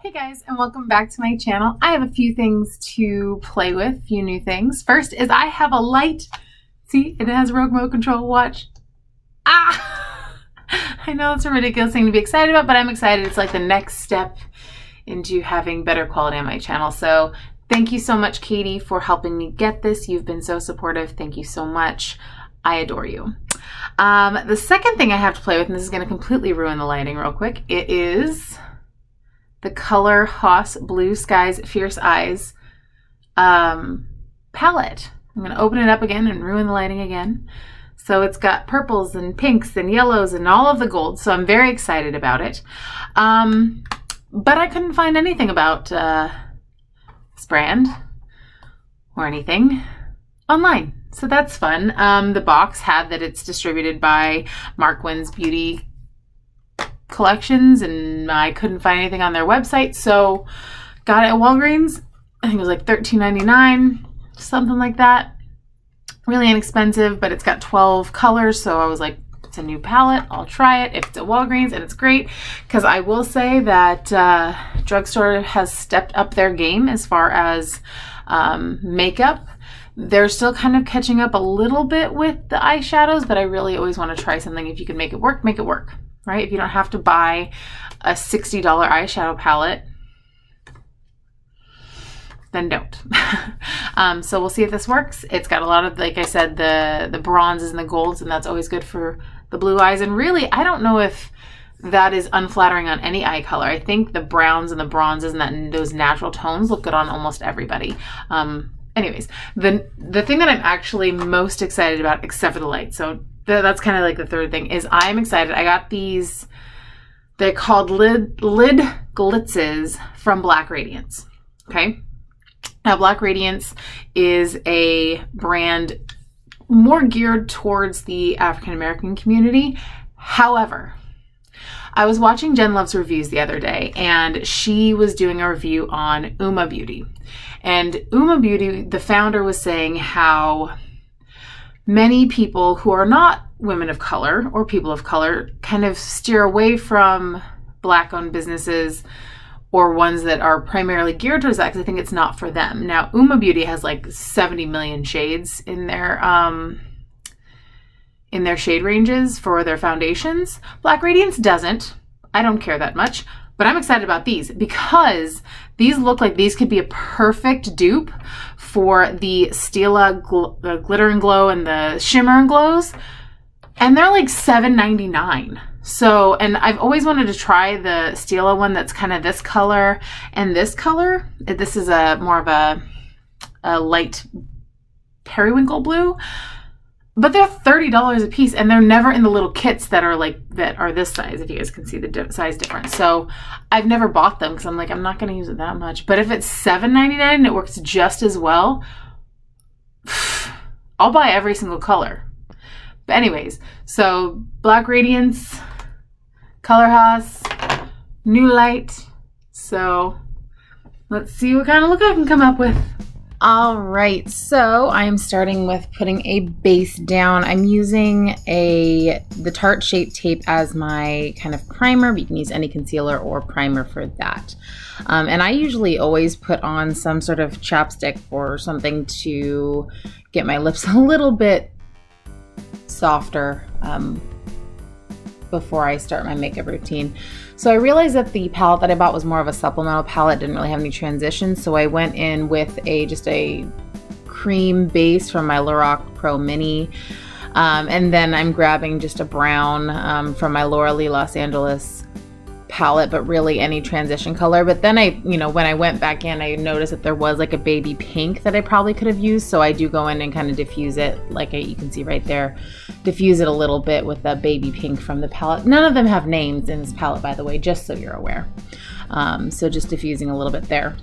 Hey guys, and welcome back to my channel. I have a few things to play with, a few new things. First is I have a light. See, it has remote control, watch. Ah! I know it's a ridiculous thing to be excited about, but I'm excited. It's like the next step into having better quality on my channel. So thank you so much, Katie, for helping me get this. You've been so supportive. Thank you so much. I adore you. The second thing I have to play with, and this is going to completely ruin the lighting real quick, it is the Color Haas Blue Skies Fierce Eyes palette. I'm going to open it up again and ruin the lighting again. So it's got purples and pinks and yellows and all of the golds. So I'm very excited about it. But I couldn't find anything about this brand or anything online. So that's fun. The box had that it's distributed by Markwin's Beauty Collections, and I couldn't find anything on their website, so got it at Walgreens. I think it was like $13.99, something like that. Really inexpensive, but it's got 12 colors, so I was like, it's a new palette, I'll try it if it's at Walgreens, and it's great because I will say that drugstore has stepped up their game as far as makeup. They're still kind of catching up a little bit with the eyeshadows, but I really always want to try something. If you can make it work, make it work. Right? If you don't have to buy a $60 eyeshadow palette, then don't. So we'll see if this works. It's got a lot of, like I said, the bronzes and the golds, and that's always good for the blue eyes. And really, I don't know if that is unflattering on any eye color. I think the browns and the bronzes and those natural tones look good on almost everybody. Anyways, the thing that I'm actually most excited about, except for the light, so that's kind of like the third thing, is I'm excited. I got these, they're called lid glitzes from Black Radiance. Okay. Now Black Radiance is a brand more geared towards the African American community. However, I was watching Jen Love's reviews the other day, and she was doing a review on Uma Beauty. And Uma Beauty, the founder, was saying how many people who are not women of color or people of color kind of steer away from Black-owned businesses or ones that are primarily geared towards that because I think it's not for them. Now, Uma Beauty has like 70 million shades in their shade ranges for their foundations. Black Radiance doesn't. I don't care that much, but I'm excited about these because these look like these could be a perfect dupe for the Stila Glitter and Glow and the Shimmer and Glows, and they're like $7.99. So, and I've always wanted to try the Stila one that's kind of this color and this color. This is a more of a light periwinkle blue. But they're $30 a piece, and they're never in the little kits that are this size, if you guys can see the size difference. So I've never bought them because I'm like, I'm not going to use it that much. But if it's $7.99 and it works just as well, I'll buy every single color. But anyways, so Black Radiance, Color Haas, new light. So let's see what kind of look I can come up with. All right, so I'm starting with putting a base down. I'm using the Tarte Shape Tape as my kind of primer, but you can use any concealer or primer for that. And I usually always put on some sort of chapstick or something to get my lips a little bit softer before I start my makeup routine. So I realized that the palette that I bought was more of a supplemental palette, didn't really have any transitions, so I went in with just a cream base from my Lorac Pro Mini, and then I'm grabbing just a brown from my Laura Lee Los Angeles palette, but really any transition color. But then when I went back in, I noticed that there was like a baby pink that I probably could have used, so I do go in and kind of diffuse it, like you can see right there, diffuse it a little bit with the baby pink from the palette. None of them have names in this palette, by the way, just so you're aware. So just diffusing a little bit there.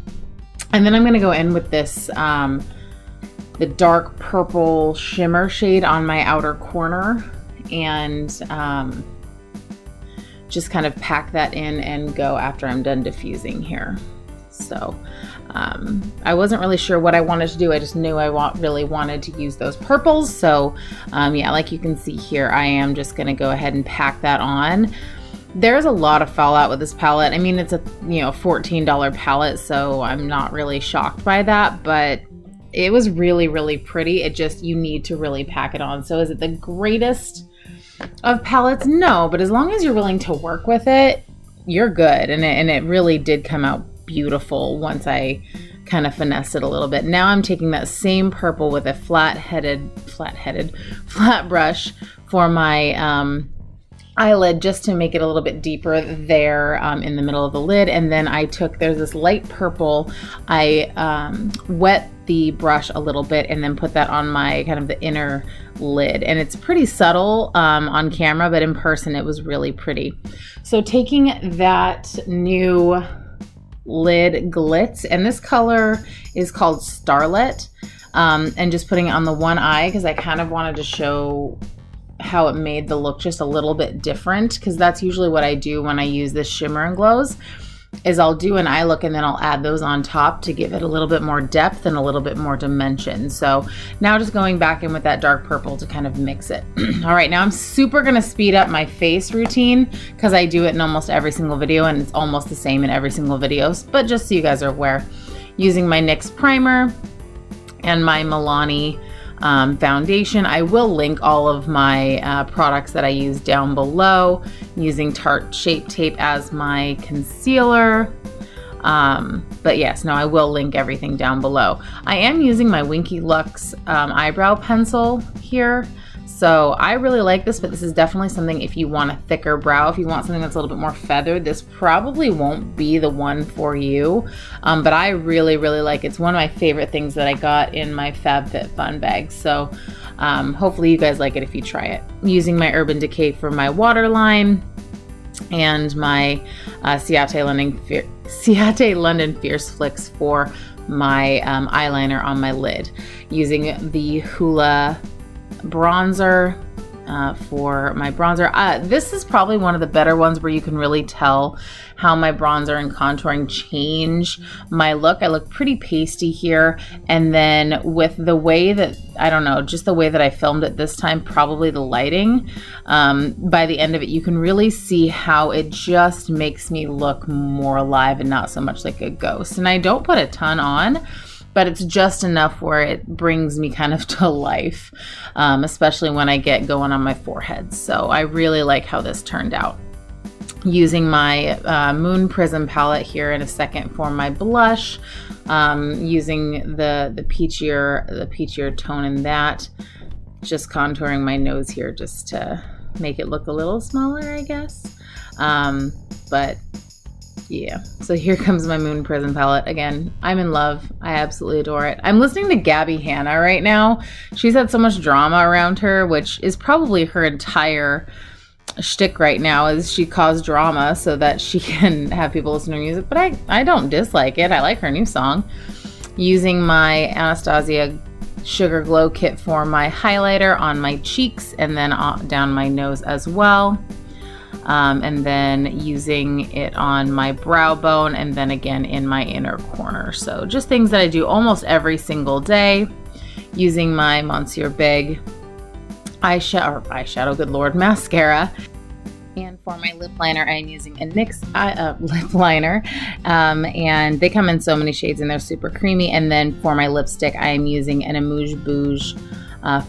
And then I'm going to go in with this, the dark purple shimmer shade on my outer corner, and just kind of pack that in and go after I'm done diffusing here. So I wasn't really sure what I wanted to do. I just knew I really wanted to use those purples. So yeah, like you can see here, I am just going to go ahead and pack that on. There's a lot of fallout with this palette. I mean, it's a, you know, $14 palette, so I'm not really shocked by that, but it was really, really pretty. It just, you need to really pack it on. So is it the greatest of palettes? No, but as long as you're willing to work with it, you're good. And it really did come out beautiful once I kind of finessed it a little bit. Now I'm taking that same purple with a flat brush for my eyelid, just to make it a little bit deeper there in the middle of the lid. And then I took, there's this light purple, I wet the brush a little bit and then put that on my kind of the inner lid. And it's pretty subtle on camera, but in person it was really pretty. So taking that new lid glitz, and this color is called Starlet, and just putting it on the one eye because I kind of wanted to show how it made the look just a little bit different, because that's usually what I do when I use this Shimmer and Glows, is I'll do an eye look and then I'll add those on top to give it a little bit more depth and a little bit more dimension. So now just going back in with that dark purple to kind of mix it. All right, now I'm super gonna speed up my face routine because I do it in almost every single video and it's almost the same in every single video, but just so you guys are aware, using my NYX primer and my Milani foundation. I will link all of my products that I use down below, using Tarte Shape Tape as my concealer. But yes, no, I will link everything down below. I am using my Winky Lux eyebrow pencil here. So I really like this, but this is definitely something if you want a thicker brow, if you want something that's a little bit more feathered, this probably won't be the one for you. But I really, really like it. It's one of my favorite things that I got in my FabFitFun bag. So hopefully you guys like it if you try it. Using my Urban Decay for my waterline and my Ciate London Fierce Flicks for my eyeliner on my lid. Using the Hoola bronzer for my bronzer. This is probably one of the better ones where you can really tell how my bronzer and contouring change my look. I look pretty pasty here, and then with the way that, I don't know, just the way that I filmed it this time, probably the lighting, by the end of it you can really see how it just makes me look more alive and not so much like a ghost. And I don't put a ton on, but it's just enough where it brings me kind of to life, especially when I get going on my forehead. So I really like how this turned out. Using my Moon Prism palette here in a second for my blush, using the peachier tone in that, just contouring my nose here just to make it look a little smaller, I guess. But yeah, so here comes my Moon Prism palette. Again, I'm in love. I absolutely adore it. I'm listening to Gabby Hanna right now. She's had so much drama around her, which is probably her entire shtick right now, is she caused drama so that she can have people listen to her music. But I don't dislike it. I like her new song. Using my Anastasia Sugar Glow Kit for my highlighter on my cheeks and then down my nose as well. And then using it on my brow bone and then again in my inner corner. So just things that I do almost every single day. Using my Monsieur Big eyeshadow, good lord, mascara. And for my lip liner, I'm using a NYX lip liner, and they come in so many shades and they're super creamy. And then for my lipstick, I am using an Amuse Bouge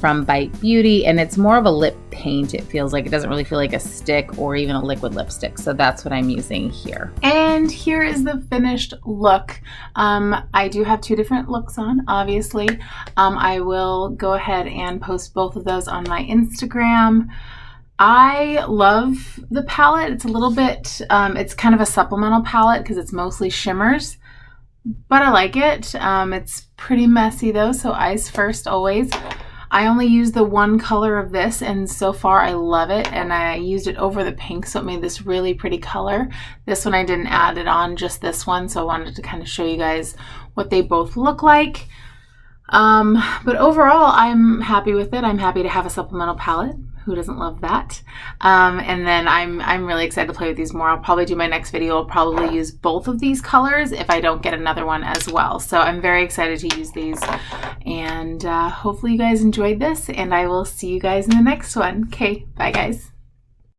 from Bite Beauty, and it's more of a lip paint. It feels like, it doesn't really feel like a stick or even a liquid lipstick, so that's what I'm using here. And here is the finished look. I do have two different looks on, obviously. I will go ahead and post both of those on my Instagram. I love the palette. It's a little bit, it's kind of a supplemental palette because it's mostly shimmers, but I like it. It's pretty messy though, so eyes first always. I only use the one color of this, and so far I love it, and I used it over the pink, so it made this really pretty color. This one I didn't add it on, just this one, so I wanted to kind of show you guys what they both look like. But overall, I'm happy with it. I'm happy to have a supplemental palette. Who doesn't love that? And then I'm really excited to play with these more. I'll probably do my next video. I'll probably use both of these colors if I don't get another one as well. So I'm very excited to use these, and hopefully you guys enjoyed this, and I will see you guys in the next one. Okay, bye guys.